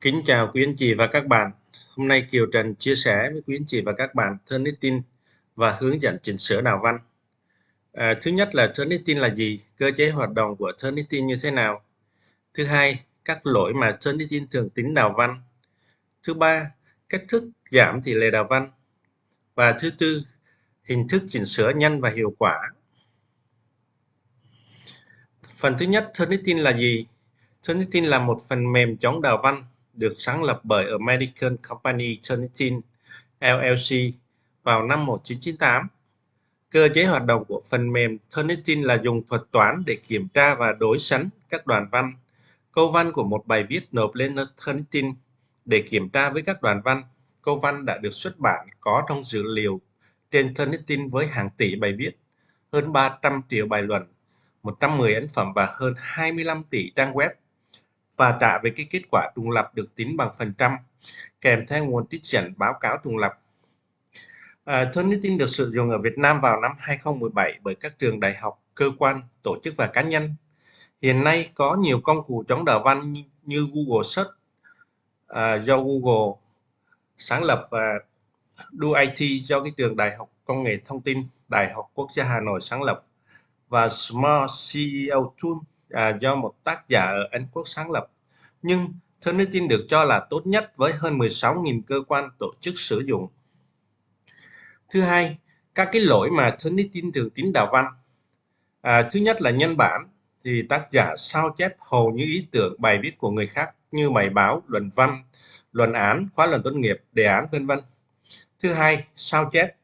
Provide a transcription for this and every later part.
Kính chào quý anh chị và các bạn. Hôm nay Kiều Trần chia sẻ với quý anh chị và các bạn Turnitin và hướng dẫn chỉnh sửa đạo văn. Thứ nhất là Turnitin là gì? Cơ chế hoạt động của Turnitin như thế nào? Thứ hai, các lỗi mà Turnitin thường tính đạo văn. Thứ ba, cách thức giảm tỷ lệ đạo văn. Và thứ tư, hình thức chỉnh sửa nhanh và hiệu quả. Phần thứ nhất, Turnitin là gì? Turnitin là một phần mềm chống đạo văn được sáng lập bởi American Company Turnitin LLC vào năm 1998. Cơ chế hoạt động của phần mềm Turnitin là dùng thuật toán để kiểm tra và đối sánh các đoạn văn, câu văn của một bài viết nộp lên Turnitin để kiểm tra với các đoạn văn, câu văn đã được xuất bản có trong dữ liệu trên Turnitin với hàng tỷ bài viết, hơn 300 triệu bài luận, 110 ấn phẩm và hơn 25 tỷ trang web, và trả về cái kết quả trùng lặp được tính bằng phần trăm, kèm theo nguồn trích dẫn báo cáo trùng lặp. Turnitin được sử dụng ở Việt Nam vào năm 2017 bởi các trường đại học, cơ quan, tổ chức và cá nhân. Hiện nay có nhiều công cụ chống đạo văn như Google Search do Google sáng lập và DoIT do cái trường Đại học Công nghệ Thông tin Đại học Quốc gia Hà Nội sáng lập, và Smart CEO Tool do một tác giả ở Anh Quốc sáng lập. Nhưng Turnitin được cho là tốt nhất với hơn 16.000 cơ quan tổ chức sử dụng. Thứ hai, các cái lỗi mà Turnitin thường tính đạo văn. Thứ nhất là nhân bản, thì tác giả sao chép hầu như ý tưởng bài viết của người khác như bài báo, luận văn, luận án, khóa luận tốt nghiệp, đề án, vân vân. Thứ hai, sao chép,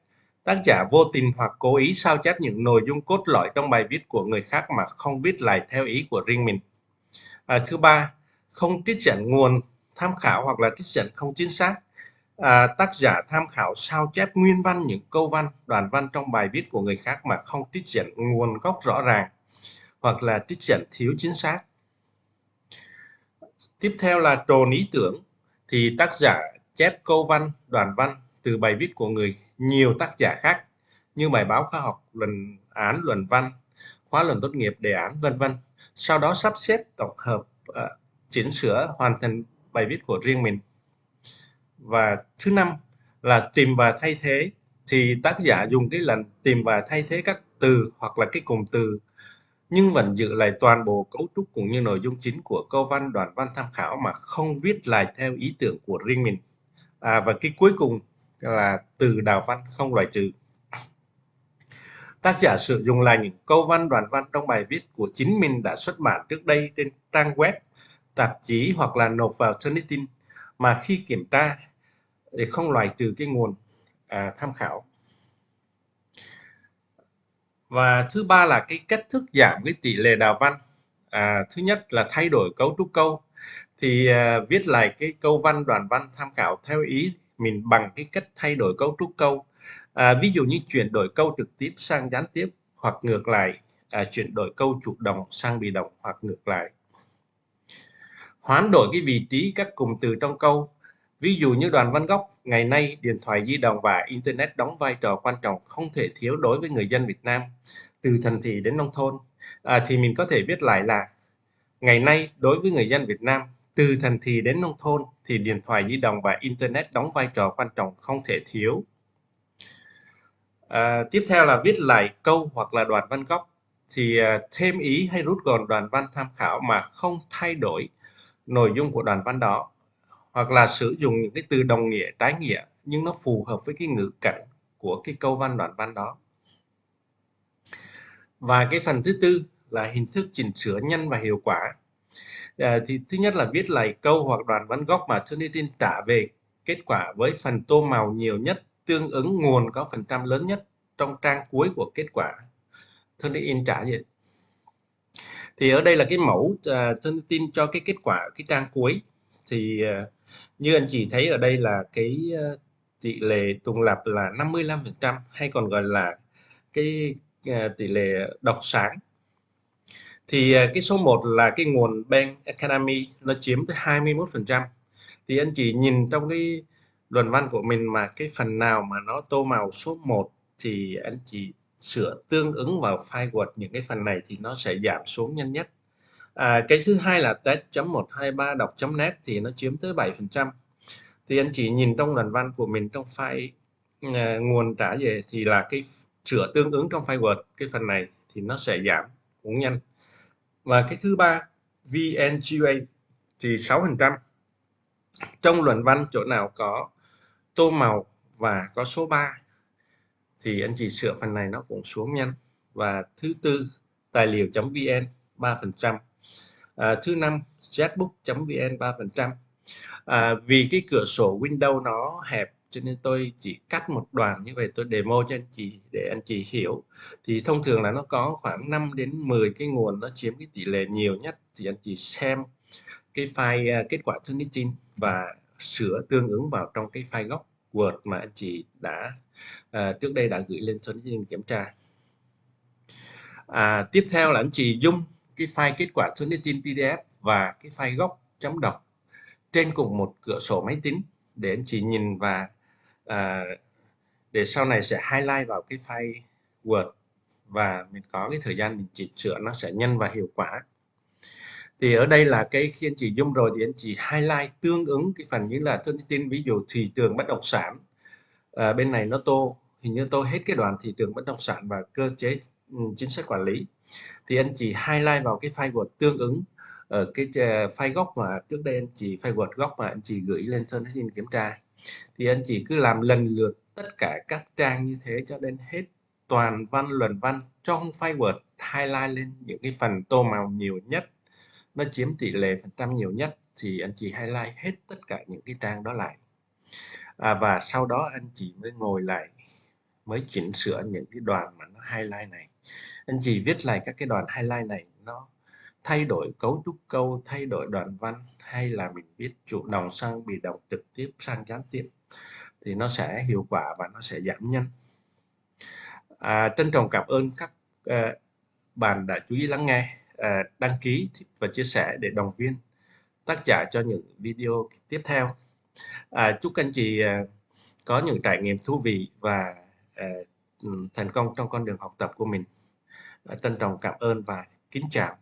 tác giả vô tình hoặc cố ý sao chép những nội dung cốt lõi trong bài viết của người khác mà không viết lại theo ý của riêng mình. Thứ ba, không trích dẫn nguồn tham khảo hoặc là trích dẫn không chính xác. Tác giả tham khảo sao chép nguyên văn những câu văn, đoạn văn trong bài viết của người khác mà không trích dẫn nguồn gốc rõ ràng, hoặc là trích dẫn thiếu chính xác. Tiếp theo là trồn ý tưởng, thì tác giả chép câu văn, đoạn văn từ bài viết của nhiều tác giả khác như bài báo khoa học, luận án, luận văn, khóa luận tốt nghiệp, đề án, vân vân. Sau đó sắp xếp, tổng hợp, chỉnh sửa, hoàn thành bài viết của riêng mình. Và thứ năm là tìm và thay thế, thì tác giả dùng cái lần tìm và thay thế các từ hoặc là cái cụm từ nhưng vẫn giữ lại toàn bộ cấu trúc cũng như nội dung chính của câu văn, đoạn văn tham khảo mà không viết lại theo ý tưởng của riêng mình. Và cái cuối cùng là từ đạo văn không loại trừ. Tác giả sử dụng lại những câu văn, đoạn văn trong bài viết của chính mình đã xuất bản trước đây trên trang web, tạp chí hoặc là nộp vào Turnitin, mà khi kiểm tra để không loại trừ cái nguồn tham khảo. Và thứ ba là cái cách thức giảm cái tỷ lệ đạo văn. Thứ nhất là thay đổi cấu trúc câu, thì viết lại cái câu văn, đoạn văn tham khảo theo ý mình bằng cái cách thay đổi cấu trúc câu. Ví dụ như chuyển đổi câu trực tiếp sang gián tiếp, hoặc ngược lại, chuyển đổi câu chủ động sang bị động, hoặc ngược lại. Hoán đổi cái vị trí các cụm từ trong câu. Ví dụ như đoạn văn gốc, ngày nay điện thoại di động và Internet đóng vai trò quan trọng không thể thiếu đối với người dân Việt Nam, từ thành thị đến nông thôn. Thì mình có thể viết lại là ngày nay đối với người dân Việt Nam, từ thành thị đến nông thôn thì điện thoại di động và Internet đóng vai trò quan trọng không thể thiếu. Tiếp theo là viết lại câu hoặc là đoạn văn gốc, thì thêm ý hay rút gọn đoạn văn tham khảo mà không thay đổi nội dung của đoạn văn đó, hoặc là sử dụng những cái từ đồng nghĩa, trái nghĩa nhưng nó phù hợp với cái ngữ cảnh của cái câu văn, đoạn văn đó. Và cái phần thứ tư là hình thức chỉnh sửa nhanh và hiệu quả. Thì thứ nhất là viết lại câu hoặc đoạn văn gốc mà Turnitin trả về kết quả với phần tô màu nhiều nhất, tương ứng nguồn có phần trăm lớn nhất trong trang cuối của kết quả Turnitin trả vậy. Thì ở đây là cái mẫu Turnitin cho cái kết quả cái trang cuối. Thì như anh chị thấy ở đây là cái tỷ lệ trùng lặp là 55%, hay còn gọi là cái tỷ lệ đọc sáng. Thì cái số 1 là cái nguồn Bain Academy, nó chiếm tới 21%. Thì anh chị nhìn trong cái luận văn của mình mà cái phần nào mà nó tô màu số 1 thì anh chị sửa tương ứng vào file Word những cái phần này thì nó sẽ giảm xuống nhanh nhất. Cái thứ hai là test.123 đọc.net thì nó chiếm tới 7%. Thì anh chị nhìn trong đoạn văn của mình trong file nguồn trả về thì là cái sửa tương ứng trong file Word, cái phần này thì nó sẽ giảm cũng nhanh. Và cái thứ ba, VNGA thì 6%. Trong luận văn chỗ nào có tô màu và có số 3 thì anh chị sửa phần này nó cũng xuống nhanh. Và thứ tư, tài liệu.vn 3%. Thứ năm, jetbook.vn 3%. Vì cái cửa sổ Windows nó hẹp cho nên tôi chỉ cắt một đoạn như vậy, tôi demo cho anh chị để anh chị hiểu. Thì thông thường là nó có khoảng 5 đến 10 cái nguồn nó chiếm cái tỷ lệ nhiều nhất, thì anh chị xem cái file kết quả Turnitin và sửa tương ứng vào trong cái file gốc Word mà anh chị đã trước đây đã gửi lên Turnitin kiểm tra. Tiếp theo là anh chị dung cái file kết quả Turnitin PDF và cái file gốc chấm đọc trên cùng một cửa sổ máy tính để anh chị nhìn và để sau này sẽ highlight vào cái file Word và mình có cái thời gian mình chỉnh sửa nó sẽ nhanh và hiệu quả. Thì ở đây là cái khi anh chị zoom rồi thì anh chị highlight tương ứng cái phần như là thông tin, ví dụ thị trường bất động sản, bên này nó tô hình như tô hết cái đoạn thị trường bất động sản và cơ chế chính sách quản lý, thì anh chị highlight vào cái file Word tương ứng ở cái file gốc mà trước đây anh chị file Word gốc mà anh chị gửi lên cho nó xin kiểm tra. Thì anh chị cứ làm lần lượt tất cả các trang như thế cho đến hết toàn văn luận văn trong file Word, highlight lên những cái phần tô màu nhiều nhất, nó chiếm tỷ lệ phần trăm nhiều nhất, thì anh chị highlight hết tất cả những cái trang đó lại. Và sau đó anh chị mới ngồi lại mới chỉnh sửa những cái đoạn mà nó highlight này. Anh chị viết lại các cái đoạn highlight này, nó thay đổi cấu trúc câu, thay đổi đoạn văn, hay là mình viết chủ động sang bị động, trực tiếp sang gián tiếp, thì nó sẽ hiệu quả và nó sẽ giảm nhanh. Trân trọng cảm ơn các bạn đã chú ý lắng nghe, đăng ký và chia sẻ để động viên tác giả cho những video tiếp theo. Chúc anh chị có những trải nghiệm thú vị và thành công trong con đường học tập của mình. Trân trọng cảm ơn và kính chào.